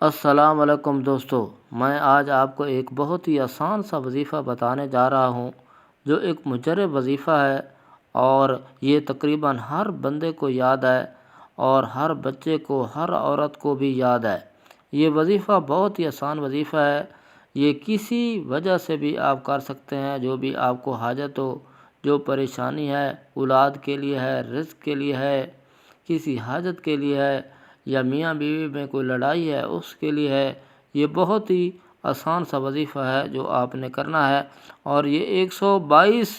السلام علیکم دوستو، میں آج آپ کو ایک بہت ہی آسان سا وظیفہ بتانے جا رہا ہوں جو ایک مجرب وظیفہ ہے، اور یہ تقریباً ہر بندے کو یاد ہے اور ہر بچے کو، ہر عورت کو بھی یاد ہے۔ یہ وظیفہ بہت ہی آسان وظیفہ ہے، یہ کسی وجہ سے بھی آپ کر سکتے ہیں، جو بھی آپ کو حاجت ہو، جو پریشانی ہے، اولاد کے لیے ہے، رزق کے لیے ہے، کسی حاجت کے لیے ہے، یا میاں بیوی میں کوئی لڑائی ہے اس کے لیے ہے۔ یہ بہت ہی آسان سا وظیفہ ہے جو آپ نے کرنا ہے، اور یہ 122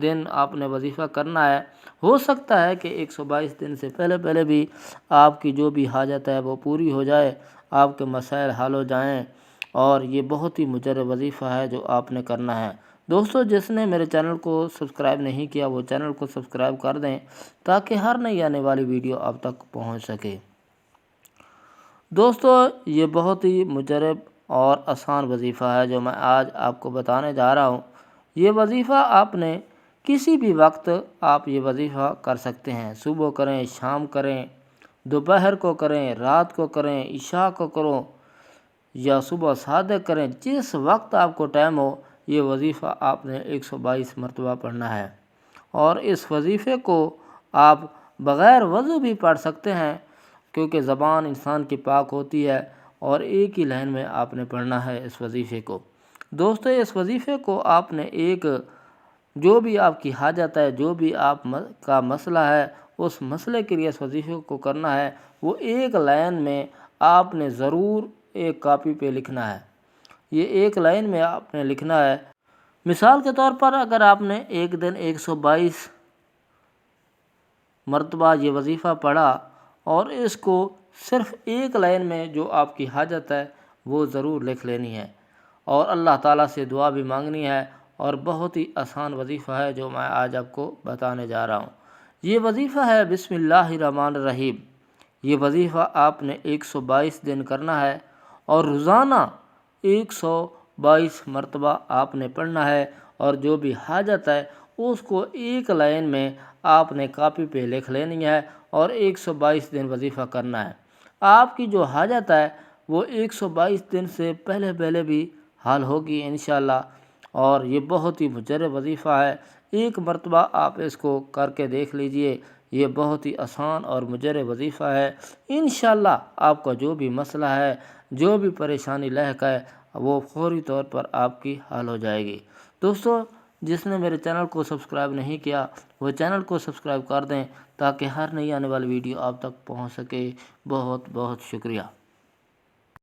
دن آپ نے وظیفہ کرنا ہے۔ ہو سکتا ہے کہ 122 دن سے پہلے بھی آپ کی جو بھی حاجت ہے وہ پوری ہو جائے، آپ کے مسائل حل ہو جائیں، اور یہ بہت ہی مجرب وظیفہ ہے جو آپ نے کرنا ہے۔ دوستو، جس نے میرے چینل کو سبسکرائب نہیں کیا وہ چینل کو سبسکرائب کر دیں تاکہ ہر نئی آنے والی ویڈیو آپ تک پہنچ سکے۔ دوستو، یہ بہت ہی مجرب اور آسان وظیفہ ہے جو میں آج آپ کو بتانے جا رہا ہوں۔ یہ وظیفہ آپ نے کسی بھی وقت آپ یہ وظیفہ کر سکتے ہیں۔ صبح کریں، شام کریں، دوپہر کو کریں، رات کو کریں، عشاء کو کرو، یا صبح صادق کریں، جس وقت آپ کو ٹائم ہو یہ وظیفہ آپ نے 122 مرتبہ پڑھنا ہے۔ اور اس وظیفے کو آپ بغیر وضو بھی پڑھ سکتے ہیں، کیونکہ زبان انسان کی پاک ہوتی ہے، اور ایک ہی لائن میں آپ نے پڑھنا ہے اس وظیفے کو۔ دوستو، اس وظیفے کو آپ نے جو بھی آپ کی حاجت ہے، جو بھی آپ کا مسئلہ ہے، اس مسئلے کے لیے اس وظیفے کو کرنا ہے، وہ ایک لائن میں آپ نے ضرور ایک کاپی پہ لکھنا ہے۔ یہ ایک لائن میں آپ نے لکھنا ہے۔ مثال کے طور پر اگر آپ نے ایک دن 122 مرتبہ یہ وظیفہ پڑھا، اور اس کو صرف ایک لائن میں جو آپ کی حاجت ہے وہ ضرور لکھ لینی ہے، اور اللہ تعالیٰ سے دعا بھی مانگنی ہے، اور بہت ہی آسان وظیفہ ہے جو میں آج آپ کو بتانے جا رہا ہوں۔ یہ وظیفہ ہے بسم اللہ الرحمن الرحیم۔ یہ وظیفہ آپ نے 122 دن کرنا ہے، اور روزانہ 122 مرتبہ آپ نے پڑھنا ہے، اور جو بھی حاجت ہے اس کو ایک لائن میں آپ نے کاپی پہ لکھ لینی ہے، اور 122 دن وظیفہ کرنا ہے۔ آپ کی جو حاجت ہے وہ 122 دن سے پہلے بھی حل ہوگی انشاءاللہ، اور یہ بہت ہی مجرب وظیفہ ہے۔ ایک مرتبہ آپ اس کو کر کے دیکھ لیجئے، یہ بہت ہی آسان اور مجرب وظیفہ ہے۔ انشاءاللہ آپ کا جو بھی مسئلہ ہے، جو بھی پریشانی لاحق ہے، وہ فوری طور پر آپ کی حل ہو جائے گی۔ دوستو، جس نے میرے چینل کو سبسکرائب نہیں کیا وہ چینل کو سبسکرائب کر دیں تاکہ ہر نئی آنے والی ویڈیو آپ تک پہنچ سکے۔ بہت بہت شکریہ۔